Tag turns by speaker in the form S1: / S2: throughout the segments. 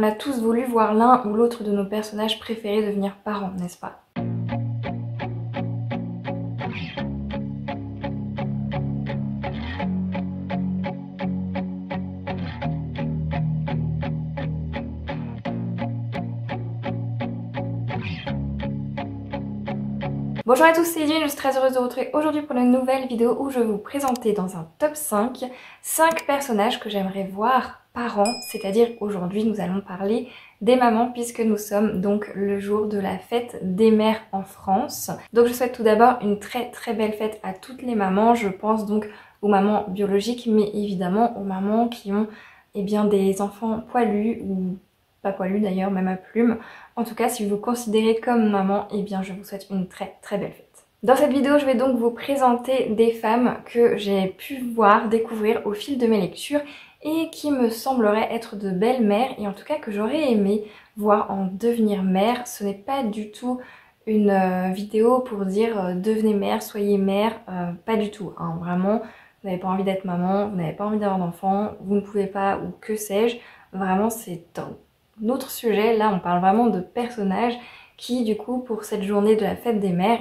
S1: On a tous voulu voir l'un ou l'autre de nos personnages préférés devenir parents, n'est-ce pas? Bonjour à tous, c'est Edwin, je suis très heureuse de vous retrouver aujourd'hui pour une nouvelle vidéo où je vais vous présenter dans un top 5 personnages que j'aimerais voir par an, c'est-à-dire aujourd'hui nous allons parler des mamans puisque nous sommes donc le jour de la fête des mères en France. Donc je souhaite tout d'abord une très belle fête à toutes les mamans, je pense donc aux mamans biologiques mais évidemment aux mamans qui ont des enfants poilus ou pas poilus d'ailleurs, même à plumes. En tout cas, si vous vous considérez comme maman, je vous souhaite une très belle fête. Dans cette vidéo, je vais donc vous présenter des femmes que j'ai pu voir, découvrir au fil de mes lectures et qui me sembleraient être de belles mères et en tout cas que j'aurais aimé voir en devenir mère. Ce n'est pas du tout une vidéo pour dire devenez mère, soyez mère, pas du tout. Hein. Vraiment, vous n'avez pas envie d'être maman, vous n'avez pas envie d'avoir d'enfant, vous ne pouvez pas ou que sais-je. Vraiment, c'est un autre sujet. Là, on parle vraiment de personnages qui, du coup, pour cette journée de la fête des mères,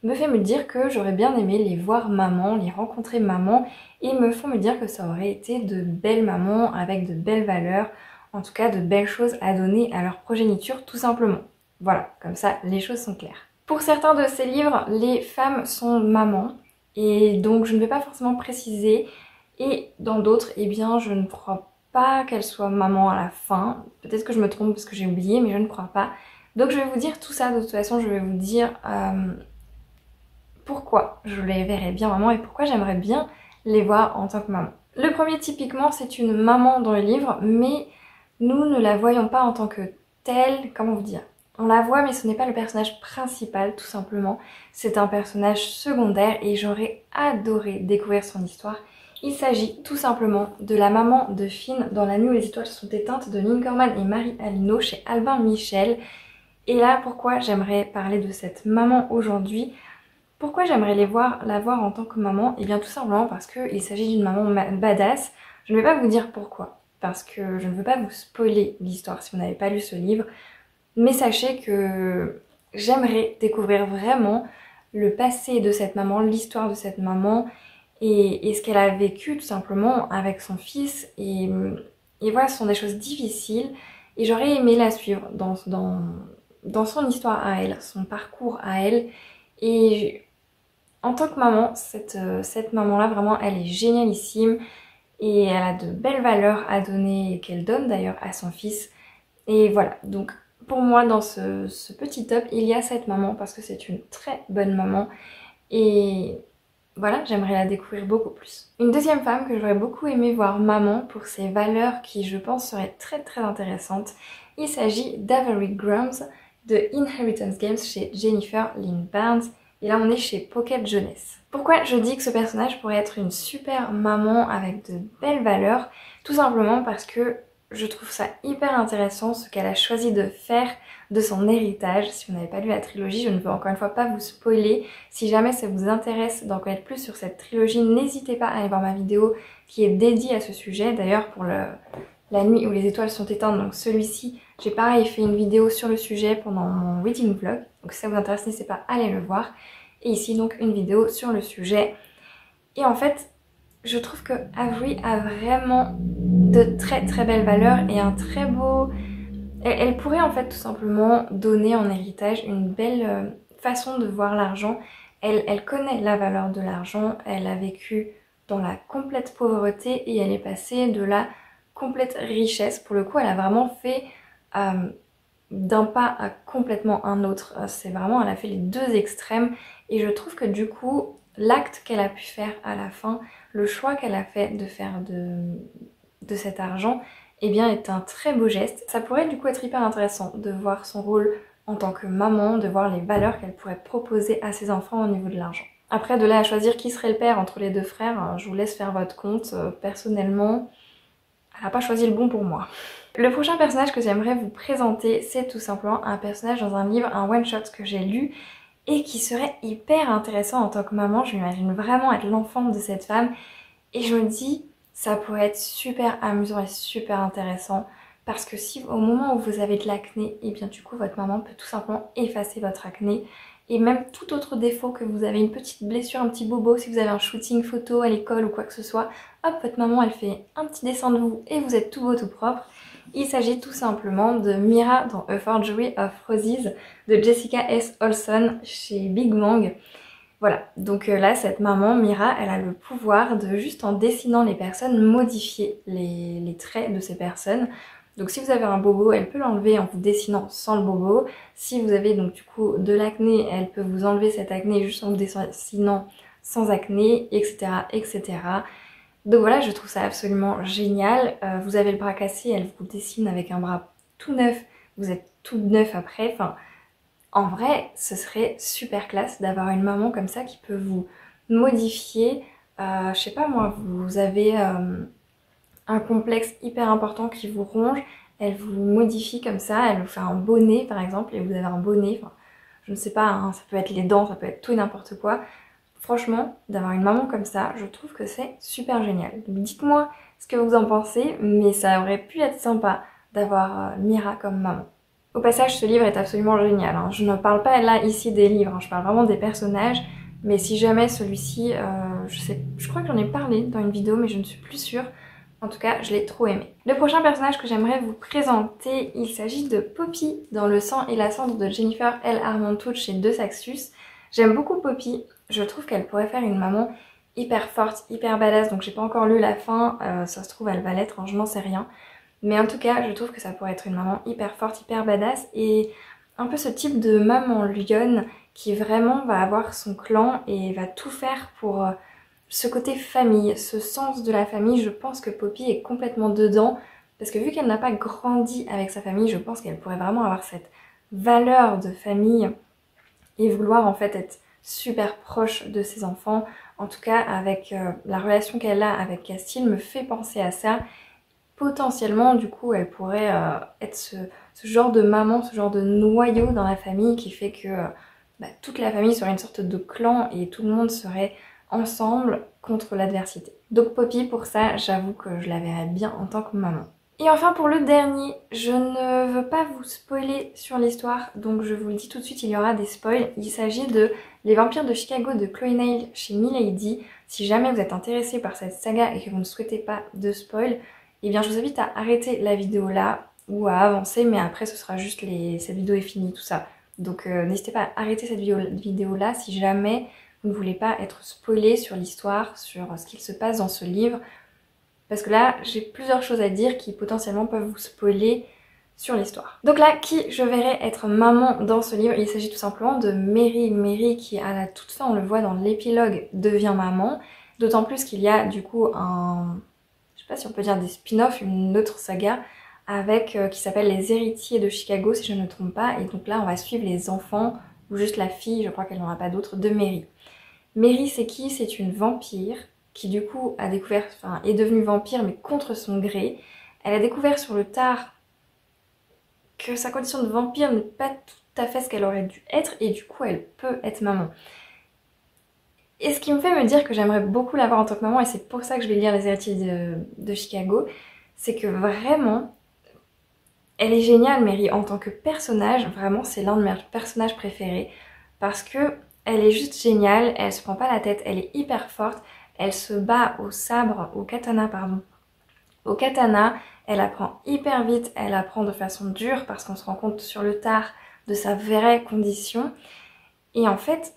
S1: me fait me dire que j'aurais bien aimé les voir maman, les rencontrer maman, et me font me dire que ça aurait été de belles mamans avec de belles valeurs, en tout cas de belles choses à donner à leur progéniture tout simplement. Voilà, comme ça les choses sont claires. Pour certains de ces livres, les femmes sont mamans, et donc je ne vais pas forcément préciser, et dans d'autres, je ne crois pas qu'elle soit maman à la fin. Peut-être que je me trompe parce que j'ai oublié, mais je ne crois pas. Donc je vais vous dire tout ça, de toute façon je vais vous dire pourquoi je les verrais bien maman et pourquoi j'aimerais bien les voir en tant que maman. Le premier typiquement c'est une maman dans le livre, mais nous ne la voyons pas en tant que telle, comment vous dire. On la voit mais ce n'est pas le personnage principal tout simplement, c'est un personnage secondaire et j'aurais adoré découvrir son histoire. Il s'agit tout simplement de la maman de Finn dans La nuit où les étoiles sont éteintes de Lynn Corman et Marie Alino chez Albin Michel. Et là, pourquoi j'aimerais parler de cette maman aujourd'hui? Pourquoi j'aimerais la voir en tant que maman? Eh bien tout simplement parce qu'il s'agit d'une maman badass. Je ne vais pas vous dire pourquoi, parce que je ne veux pas vous spoiler l'histoire si vous n'avez pas lu ce livre. Mais sachez que j'aimerais découvrir vraiment le passé de cette maman, l'histoire de cette maman, et ce qu'elle a vécu tout simplement avec son fils et voilà, ce sont des choses difficiles et j'aurais aimé la suivre dans son histoire à elle, son parcours à elle. Et en tant que maman, cette maman là vraiment elle est génialissime et elle a de belles valeurs à donner et qu'elle donne d'ailleurs à son fils. Et voilà, donc pour moi dans ce petit top il y a cette maman parce que c'est une très bonne maman et voilà, j'aimerais la découvrir beaucoup plus. Une deuxième femme que j'aurais beaucoup aimé voir maman pour ses valeurs qui je pense seraient très intéressantes. Il s'agit d'Avery Grams de Inheritance Games chez Jennifer Lynn Barnes. Et là on est chez Pocket Jeunesse. Pourquoi je dis que ce personnage pourrait être une super maman avec de belles valeurs? Tout simplement parce que je trouve ça hyper intéressant ce qu'elle a choisi de faire de son héritage. Si vous n'avez pas lu la trilogie, je ne veux encore une fois pas vous spoiler. Si jamais ça vous intéresse d'en connaître plus sur cette trilogie, n'hésitez pas à aller voir ma vidéo qui est dédiée à ce sujet. D'ailleurs pour la nuit où les étoiles sont éteintes, donc celui-ci, j'ai pareil fait une vidéo sur le sujet pendant mon reading vlog. Donc si ça vous intéresse, n'hésitez pas à aller le voir. Et ici donc une vidéo sur le sujet. Et en fait, je trouve que Avery a vraiment de très belles valeurs et un très beau... Elle pourrait en fait tout simplement donner en héritage une belle façon de voir l'argent. Elle connaît la valeur de l'argent, elle a vécu dans la complète pauvreté et elle est passée de la complète richesse. Pour le coup, elle a vraiment fait d'un pas à complètement un autre. C'est vraiment, elle a fait les deux extrêmes et je trouve que du coup, l'acte qu'elle a pu faire à la fin, le choix qu'elle a fait de faire de cet argent, est un très beau geste. Ça pourrait du coup être hyper intéressant de voir son rôle en tant que maman, de voir les valeurs qu'elle pourrait proposer à ses enfants au niveau de l'argent. Après, de là à choisir qui serait le père entre les deux frères, je vous laisse faire votre compte. Personnellement, elle n'a pas choisi le bon pour moi. Le prochain personnage que j'aimerais vous présenter, c'est tout simplement un personnage dans un livre, un one-shot que j'ai lu et qui serait hyper intéressant en tant que maman. Je m'imagine vraiment être l'enfant de cette femme et je me dis ça pourrait être super amusant et super intéressant parce que si au moment où vous avez de l'acné, et bien du coup votre maman peut tout simplement effacer votre acné. Et même tout autre défaut, que vous avez une petite blessure, un petit bobo, si vous avez un shooting photo à l'école ou quoi que ce soit, hop, votre maman elle fait un petit dessin de vous et vous êtes tout beau tout propre. Il s'agit tout simplement de Mira dans A Forgery of Roses de Jessica S. Olson chez Big Bang. Voilà, donc là cette maman Mira, elle a le pouvoir de juste en dessinant les personnes, modifier les traits de ces personnes. Donc si vous avez un bobo, elle peut l'enlever en vous dessinant sans le bobo. Si vous avez donc du coup de l'acné, elle peut vous enlever cette acné juste en vous dessinant sans acné, etc. etc. Donc voilà, je trouve ça absolument génial. Vous avez le bras cassé, elle vous dessine avec un bras tout neuf, vous êtes tout neuf après. Enfin, en vrai, ce serait super classe d'avoir une maman comme ça qui peut vous modifier. Je sais pas moi, vous avez un complexe hyper important qui vous ronge, elle vous modifie comme ça, elle vous fait un bonnet par exemple, et vous avez un bonnet, enfin, je ne sais pas, hein, ça peut être les dents, ça peut être tout et n'importe quoi. Franchement, d'avoir une maman comme ça, je trouve que c'est super génial. Donc dites-moi ce que vous en pensez, mais ça aurait pu être sympa d'avoir Mira comme maman. Au passage, ce livre est absolument génial, hein. Je ne parle pas là ici des livres, hein. Je parle vraiment des personnages, mais si jamais celui-ci, je crois que j'en ai parlé dans une vidéo, mais je ne suis plus sûre. En tout cas, je l'ai trop aimé. Le prochain personnage que j'aimerais vous présenter, il s'agit de Poppy dans Le sang et la cendre de Jennifer L. Armentrout chez De Saxus. J'aime beaucoup Poppy, je trouve qu'elle pourrait faire une maman hyper forte, hyper badass, donc j'ai pas encore lu la fin, ça se trouve elle va l'être, hein, je n'en sais rien. Mais en tout cas, je trouve que ça pourrait être une maman hyper forte, hyper badass, et un peu ce type de maman lionne qui vraiment va avoir son clan et va tout faire pour ce côté famille, ce sens de la famille. Je pense que Poppy est complètement dedans, parce que vu qu'elle n'a pas grandi avec sa famille, je pense qu'elle pourrait vraiment avoir cette valeur de famille et vouloir en fait être super proche de ses enfants. En tout cas, avec la relation qu'elle a avec Castile me fait penser à ça. Potentiellement, du coup, elle pourrait être ce genre de maman, ce genre de noyau dans la famille qui fait que toute la famille serait une sorte de clan et tout le monde serait ensemble contre l'adversité. Donc Poppy, pour ça, j'avoue que je la verrais bien en tant que maman. Et enfin pour le dernier, je ne veux pas vous spoiler sur l'histoire, donc je vous le dis tout de suite, il y aura des spoils. Il s'agit de Les vampires de Chicago de Chloé Neil chez Milady. Si jamais vous êtes intéressé par cette saga et que vous ne souhaitez pas de spoil, eh bien je vous invite à arrêter la vidéo là ou à avancer, mais après ce sera juste cette vidéo est finie, tout ça. Donc n'hésitez pas à arrêter cette vidéo là si jamais vous ne voulez pas être spoilé sur l'histoire, sur ce qu'il se passe dans ce livre. Parce que là, j'ai plusieurs choses à dire qui potentiellement peuvent vous spoiler sur l'histoire. Donc là, qui je verrais être maman dans ce livre? Il s'agit tout simplement de Mary. Mary qui, à la toute fin, on le voit dans l'épilogue, devient maman. D'autant plus qu'il y a du coup je sais pas si on peut dire des spin-offs, une autre saga avec qui s'appelle Les Héritiers de Chicago, si je ne me trompe pas. Et donc là, on va suivre les enfants, ou juste la fille, je crois qu'elle n'en a pas d'autres, de Mary. Mary, c'est qui? C'est une vampire qui du coup a découvert, enfin est devenue vampire mais contre son gré. Elle a découvert sur le tard que sa condition de vampire n'est pas tout à fait ce qu'elle aurait dû être et du coup elle peut être maman. Et ce qui me fait me dire que j'aimerais beaucoup l'avoir en tant que maman, et c'est pour ça que je vais lire Les Héritiers de Chicago, c'est que vraiment, elle est géniale Mary en tant que personnage, vraiment c'est l'un de mes personnages préférés, parce que elle est juste géniale, elle se prend pas la tête, elle est hyper forte. Elle se bat au sabre, au katana pardon. Au katana, elle apprend hyper vite, elle apprend de façon dure parce qu'on se rend compte sur le tard de sa vraie condition. Et en fait,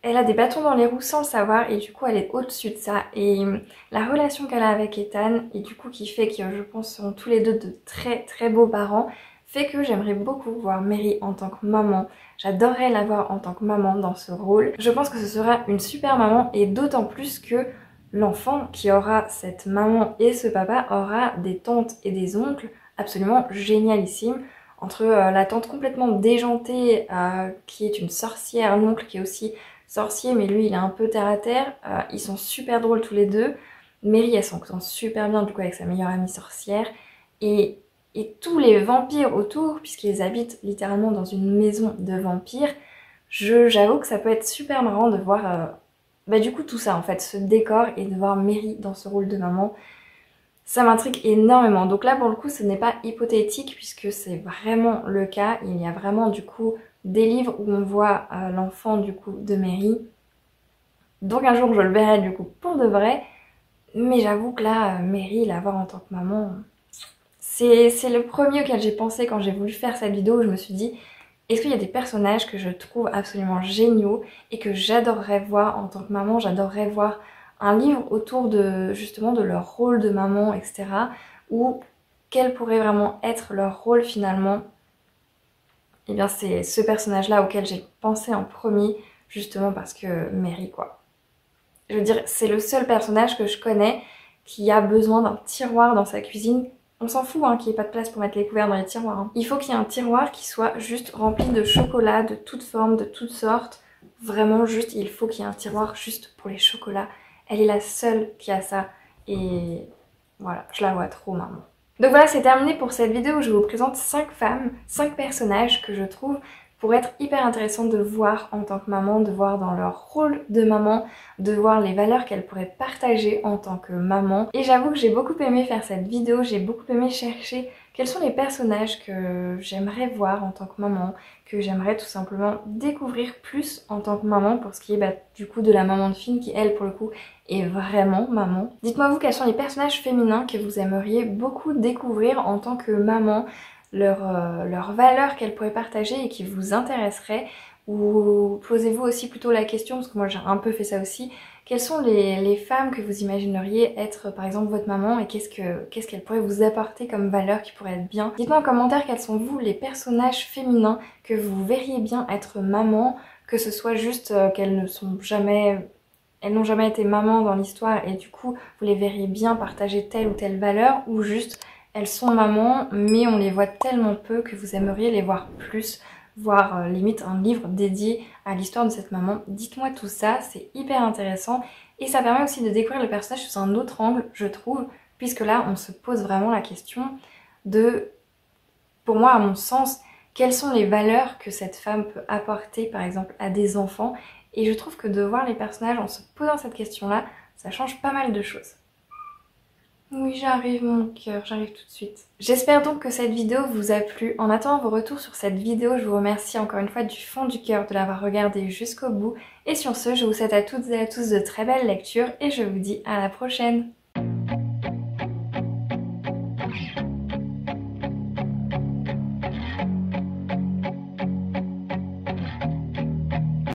S1: elle a des bâtons dans les roues sans le savoir et du coup elle est au-dessus de ça. Et la relation qu'elle a avec Ethan, et du coup qui fait que je pense seront tous les deux de très très beaux parents, fait que j'aimerais beaucoup voir Mary en tant que maman. J'adorerais la voir en tant que maman dans ce rôle. Je pense que ce sera une super maman et d'autant plus que l'enfant qui aura cette maman et ce papa aura des tantes et des oncles absolument génialissimes. Entre la tante complètement déjantée qui est une sorcière, l'oncle qui est aussi sorcier mais lui il est un peu terre à terre. Ils sont super drôles tous les deux. Mary elle s'entend super bien du coup avec sa meilleure amie sorcière. Et tous les vampires autour, puisqu'ils habitent littéralement dans une maison de vampires, j'avoue que ça peut être super marrant de voir du coup tout ça en fait, ce décor et de voir Mary dans ce rôle de maman. Ça m'intrigue énormément. Donc là, pour le coup, ce n'est pas hypothétique puisque c'est vraiment le cas. Il y a vraiment du coup des livres où on voit l'enfant du coup de Mary. Donc un jour, je le verrai du coup pour de vrai. Mais j'avoue que là, Mary, la voir en tant que maman, c'est le premier auquel j'ai pensé quand j'ai voulu faire cette vidéo. Où je me suis dit, est-ce qu'il y a des personnages que je trouve absolument géniaux et que j'adorerais voir en tant que maman, j'adorerais voir un livre autour de justement de leur rôle de maman, etc. Ou quel pourrait vraiment être leur rôle finalement. Et bien c'est ce personnage-là auquel j'ai pensé en premier, justement parce que Mary quoi. Je veux dire, c'est le seul personnage que je connais qui a besoin d'un tiroir dans sa cuisine. On s'en fout hein, qu'il n'y ait pas de place pour mettre les couverts dans les tiroirs. Hein. Il faut qu'il y ait un tiroir qui soit juste rempli de chocolat, de toutes formes, de toutes sortes. Vraiment juste, il faut qu'il y ait un tiroir juste pour les chocolats. Elle est la seule qui a ça. Et voilà, je la vois trop maman. Donc voilà, c'est terminé pour cette vidéo où je vous présente 5 femmes, 5 personnages que je trouve pour être hyper intéressant de voir en tant que maman, de voir dans leur rôle de maman, de voir les valeurs qu'elles pourraient partager en tant que maman. Et j'avoue que j'ai beaucoup aimé faire cette vidéo, j'ai beaucoup aimé chercher quels sont les personnages que j'aimerais voir en tant que maman, que j'aimerais tout simplement découvrir plus en tant que maman pour ce qui est du coup de la maman de film qui elle pour le coup est vraiment maman. Dites-moi vous quels sont les personnages féminins que vous aimeriez beaucoup découvrir en tant que maman, leurs valeurs qu'elles pourraient partager et qui vous intéresseraient. Ou posez-vous aussi plutôt la question, parce que moi j'ai un peu fait ça aussi, quelles sont les femmes que vous imagineriez être par exemple votre maman et qu'est-ce qu'elles pourraient vous apporter comme valeur qui pourrait être bien. Dites-moi en commentaire quels sont vous les personnages féminins que vous verriez bien être maman, que ce soit juste qu'elles ne sont jamais... Elles n'ont jamais été maman dans l'histoire et du coup vous les verriez bien partager telle ou telle valeur, ou juste elles sont mamans mais on les voit tellement peu que vous aimeriez les voir plus, voire limite un livre dédié à l'histoire de cette maman. Dites-moi tout ça, c'est hyper intéressant et ça permet aussi de découvrir le personnage sous un autre angle je trouve, puisque là on se pose vraiment la question de, pour moi à mon sens, quelles sont les valeurs que cette femme peut apporter par exemple à des enfants. Et je trouve que de voir les personnages en se posant cette question-là, ça change pas mal de choses. Oui, j'arrive mon cœur, j'arrive tout de suite. J'espère donc que cette vidéo vous a plu. En attendant vos retours sur cette vidéo, je vous remercie encore une fois du fond du cœur de l'avoir regardée jusqu'au bout. Et sur ce, je vous souhaite à toutes et à tous de très belles lectures et je vous dis à la prochaine.